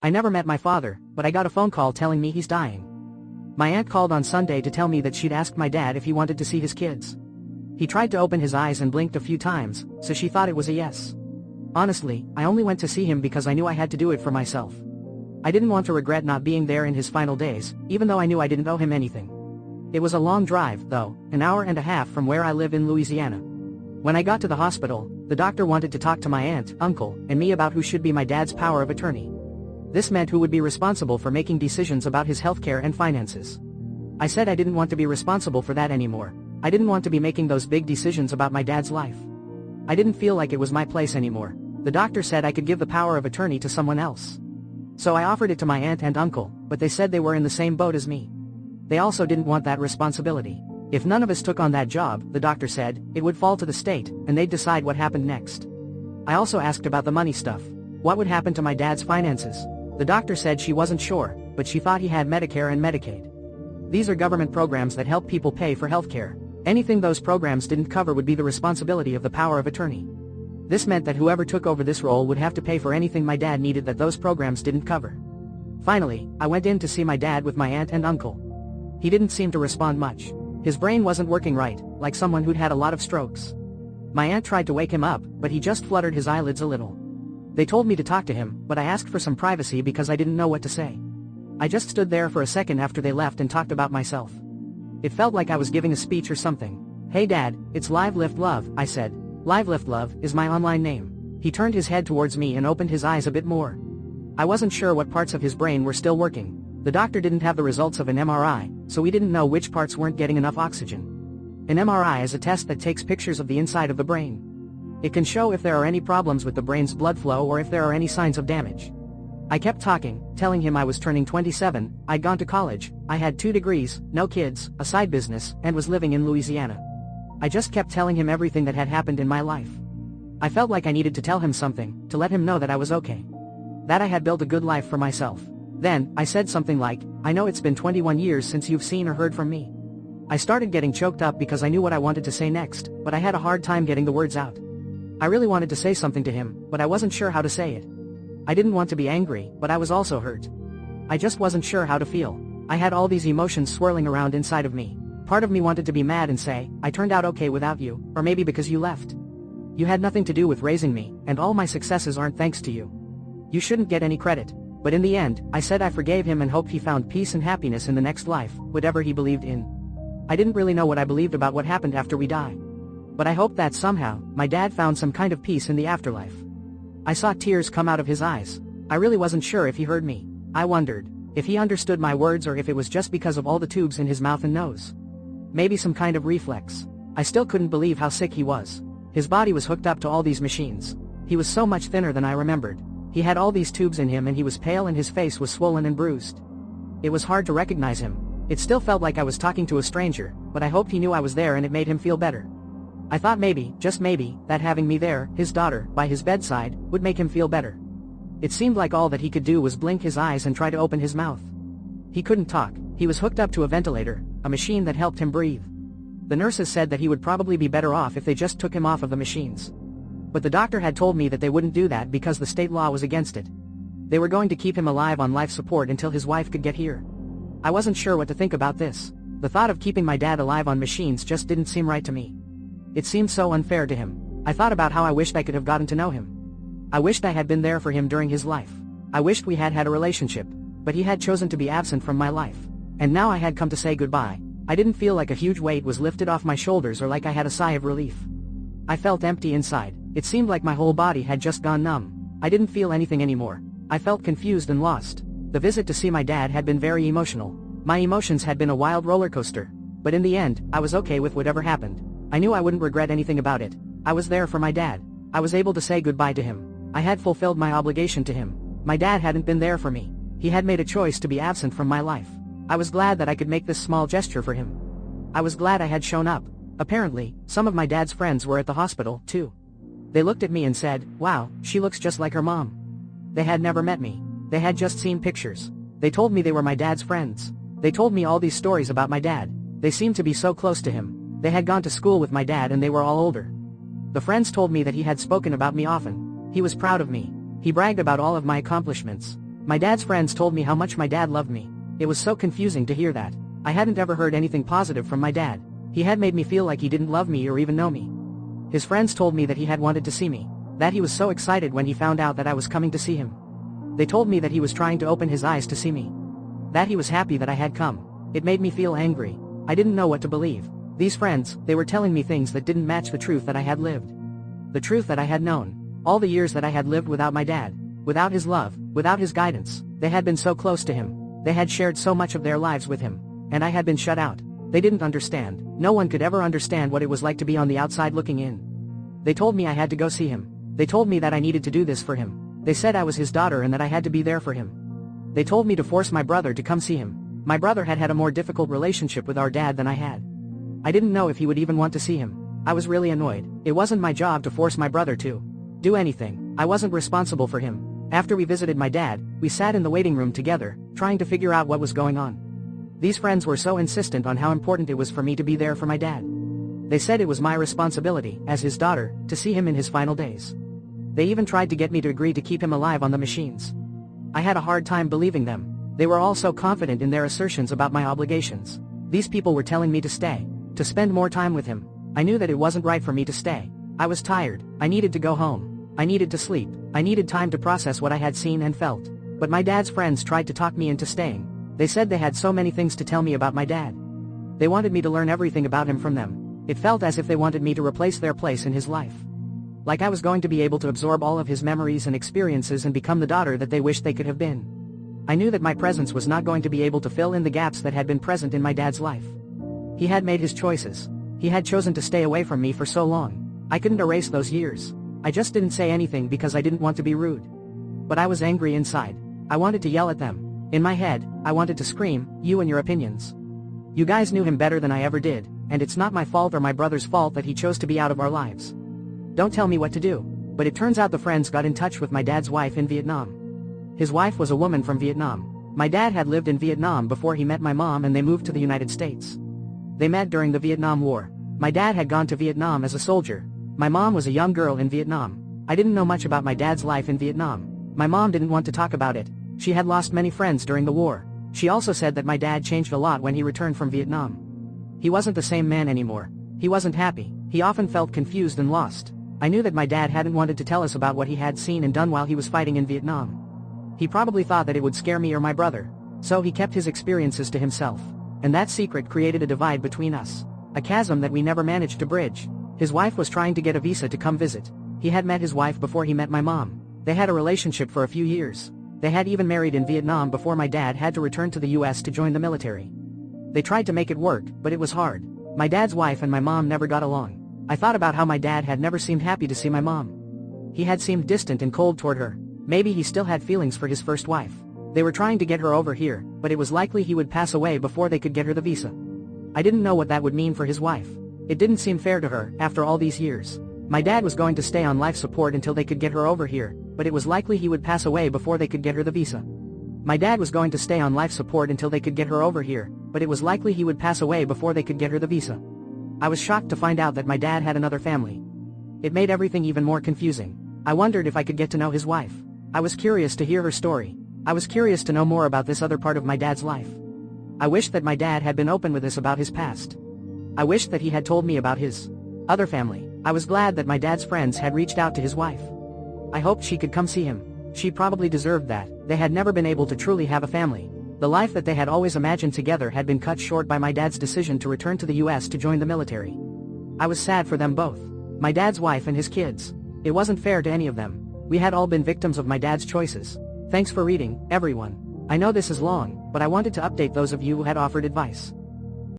I never met my father, but I got a phone call telling me he's dying. My aunt called on Sunday to tell me that she'd asked my dad if he wanted to see his kids. He tried to open his eyes and blinked a few times, so she thought it was a yes. Honestly, I only went to see him because I knew I had to do it for myself. I didn't want to regret not being there in his final days, even though I knew I didn't owe him anything. It was a long drive, though, an hour and a half from where I live in Louisiana. When I got to the hospital, the doctor wanted to talk to my aunt, uncle, and me about who should be my dad's power of attorney. This meant who would be responsible for making decisions about his healthcare and finances. I said I didn't want to be responsible for that anymore. I didn't want to be making those big decisions about my dad's life. I didn't feel like it was my place anymore. The doctor said I could give the power of attorney to someone else. So I offered it to my aunt and uncle, but they said they were in the same boat as me. They also didn't want that responsibility. If none of us took on that job, the doctor said, it would fall to the state, and they'd decide what happened next. I also asked about the money stuff. What would happen to my dad's finances? The doctor said she wasn't sure, but she thought he had Medicare and Medicaid. These are government programs that help people pay for healthcare. Anything those programs didn't cover would be the responsibility of the power of attorney. This meant that whoever took over this role would have to pay for anything my dad needed that those programs didn't cover. Finally, I went in to see my dad with my aunt and uncle. He didn't seem to respond much. His brain wasn't working right, like someone who'd had a lot of strokes. My aunt tried to wake him up, but he just fluttered his eyelids a little. They told me to talk to him, but I asked for some privacy because I didn't know what to say. I just stood there for a second after they left and talked about myself. It felt like I was giving a speech or something. "Hey Dad, it's Live Lift Love," I said. Live Lift Love is my online name. He turned his head towards me and opened his eyes a bit more. I wasn't sure what parts of his brain were still working. The doctor didn't have the results of an MRI, so we didn't know which parts weren't getting enough oxygen. An MRI is a test that takes pictures of the inside of the brain. It can show if there are any problems with the brain's blood flow or if there are any signs of damage. I kept talking, telling him I was turning 27, I'd gone to college, I had 2 degrees, no kids, a side business, and was living in Louisiana. I just kept telling him everything that had happened in my life. I felt like I needed to tell him something, to let him know that I was okay. That I had built a good life for myself. Then, I said something like, "I know it's been 21 years since you've seen or heard from me." I started getting choked up because I knew what I wanted to say next, but I had a hard time getting the words out. I really wanted to say something to him, but I wasn't sure how to say it. I didn't want to be angry, but I was also hurt. I just wasn't sure how to feel. I had all these emotions swirling around inside of me. Part of me wanted to be mad and say, "I turned out okay without you, or maybe because you left. You had nothing to do with raising me, and all my successes aren't thanks to you. You shouldn't get any credit." But in the end, I said I forgave him and hoped he found peace and happiness in the next life, whatever he believed in. I didn't really know what I believed about what happened after we die. But I hoped that somehow, my dad found some kind of peace in the afterlife. I saw tears come out of his eyes. I really wasn't sure if he heard me. I wondered if he understood my words or if it was just because of all the tubes in his mouth and nose. Maybe some kind of reflex. I still couldn't believe how sick he was. His body was hooked up to all these machines. He was so much thinner than I remembered. He had all these tubes in him and he was pale and his face was swollen and bruised. It was hard to recognize him. It still felt like I was talking to a stranger, but I hoped he knew I was there and it made him feel better. I thought maybe, just maybe, that having me there, his daughter, by his bedside, would make him feel better. It seemed like all that he could do was blink his eyes and try to open his mouth. He couldn't talk. He was hooked up to a ventilator, a machine that helped him breathe. The nurses said that he would probably be better off if they just took him off of the machines. But the doctor had told me that they wouldn't do that because the state law was against it. They were going to keep him alive on life support until his wife could get here. I wasn't sure what to think about this. The thought of keeping my dad alive on machines just didn't seem right to me. It seemed so unfair to him. I thought about how I wished I could have gotten to know him. I wished I had been there for him during his life. I wished we had had a relationship, but he had chosen to be absent from my life. And now I had come to say goodbye. I didn't feel like a huge weight was lifted off my shoulders or like I had a sigh of relief. I felt empty inside. It seemed like my whole body had just gone numb. I didn't feel anything anymore. I felt confused and lost. The visit to see my dad had been very emotional. My emotions had been a wild roller coaster. But in the end, I was okay with whatever happened. I knew I wouldn't regret anything about it. I was there for my dad. I was able to say goodbye to him. I had fulfilled my obligation to him. My dad hadn't been there for me. He had made a choice to be absent from my life. I was glad that I could make this small gesture for him. I was glad I had shown up. Apparently, some of my dad's friends were at the hospital, too. They looked at me and said, "Wow, she looks just like her mom." They had never met me. They had just seen pictures. They told me they were my dad's friends. They told me all these stories about my dad. They seemed to be so close to him. They had gone to school with my dad and they were all older. The friends told me that he had spoken about me often. He was proud of me. He bragged about all of my accomplishments. My dad's friends told me how much my dad loved me. It was so confusing to hear that. I hadn't ever heard anything positive from my dad. He had made me feel like he didn't love me or even know me. His friends told me that he had wanted to see me, that he was so excited when he found out that I was coming to see him. They told me that he was trying to open his eyes to see me, that he was happy that I had come. It made me feel angry. I didn't know what to believe. These friends, they were telling me things that didn't match the truth that I had lived. The truth that I had known. All the years that I had lived without my dad, without his love, without his guidance. They had been so close to him. They had shared so much of their lives with him. And I had been shut out. They didn't understand. No one could ever understand what it was like to be on the outside looking in. They told me I had to go see him. They told me that I needed to do this for him. They said I was his daughter and that I had to be there for him. They told me to force my brother to come see him. My brother had had a more difficult relationship with our dad than I had. I didn't know if he would even want to see him. I was really annoyed. It wasn't my job to force my brother to do anything. I wasn't responsible for him. After we visited my dad, we sat in the waiting room together, trying to figure out what was going on. These friends were so insistent on how important it was for me to be there for my dad. They said it was my responsibility, as his daughter, to see him in his final days. They even tried to get me to agree to keep him alive on the machines. I had a hard time believing them. They were all so confident in their assertions about my obligations. These people were telling me to stay, to spend more time with him. I knew that it wasn't right for me to stay. I was tired. I needed to go home. I needed to sleep. I needed time to process what I had seen and felt. But my dad's friends tried to talk me into staying. They said they had so many things to tell me about my dad. They wanted me to learn everything about him from them. It felt as if they wanted me to replace their place in his life. Like I was going to be able to absorb all of his memories and experiences and become the daughter that they wished they could have been. I knew that my presence was not going to be able to fill in the gaps that had been present in my dad's life. He had made his choices. He had chosen to stay away from me for so long. I couldn't erase those years. I just didn't say anything because I didn't want to be rude. But I was angry inside. I wanted to yell at them. In my head, I wanted to scream, "You and your opinions. You guys knew him better than I ever did, and it's not my fault or my brother's fault that he chose to be out of our lives. Don't tell me what to do." But it turns out the friends got in touch with my dad's wife in Vietnam. His wife was a woman from Vietnam. My dad had lived in Vietnam before he met my mom and they moved to the United States. They met during the Vietnam War. My dad had gone to Vietnam as a soldier. My mom was a young girl in Vietnam. I didn't know much about my dad's life in Vietnam. My mom didn't want to talk about it. She had lost many friends during the war. She also said that my dad changed a lot when he returned from Vietnam. He wasn't the same man anymore. He wasn't happy. He often felt confused and lost. I knew that my dad hadn't wanted to tell us about what he had seen and done while he was fighting in Vietnam. He probably thought that it would scare me or my brother. So he kept his experiences to himself. And that secret created a divide between us. A chasm that we never managed to bridge. His wife was trying to get a visa to come visit. He had met his wife before he met my mom. They had a relationship for a few years. They had even married in Vietnam before my dad had to return to the US to join the military. They tried to make it work, but it was hard. My dad's wife and my mom never got along. I thought about how my dad had never seemed happy to see my mom. He had seemed distant and cold toward her. Maybe he still had feelings for his first wife. They were trying to get her over here, but it was likely he would pass away before they could get her the visa. I didn't know what that would mean for his wife. It didn't seem fair to her, after all these years. My dad was going to stay on life support until they could get her over here, but it was likely he would pass away before they could get her the visa. My dad was going to stay on life support until they could get her over here, but it was likely he would pass away before they could get her the visa. I was shocked to find out that my dad had another family. It made everything even more confusing. I wondered if I could get to know his wife. I was curious to hear her story. I was curious to know more about this other part of my dad's life. I wished that my dad had been open with us about his past. I wished that he had told me about his other family. I was glad that my dad's friends had reached out to his wife. I hoped she could come see him. She probably deserved that. They had never been able to truly have a family. The life that they had always imagined together had been cut short by my dad's decision to return to the US to join the military. I was sad for them both. My dad's wife and his kids. It wasn't fair to any of them. We had all been victims of my dad's choices. Thanks for reading, everyone. I know this is long, but I wanted to update those of you who had offered advice.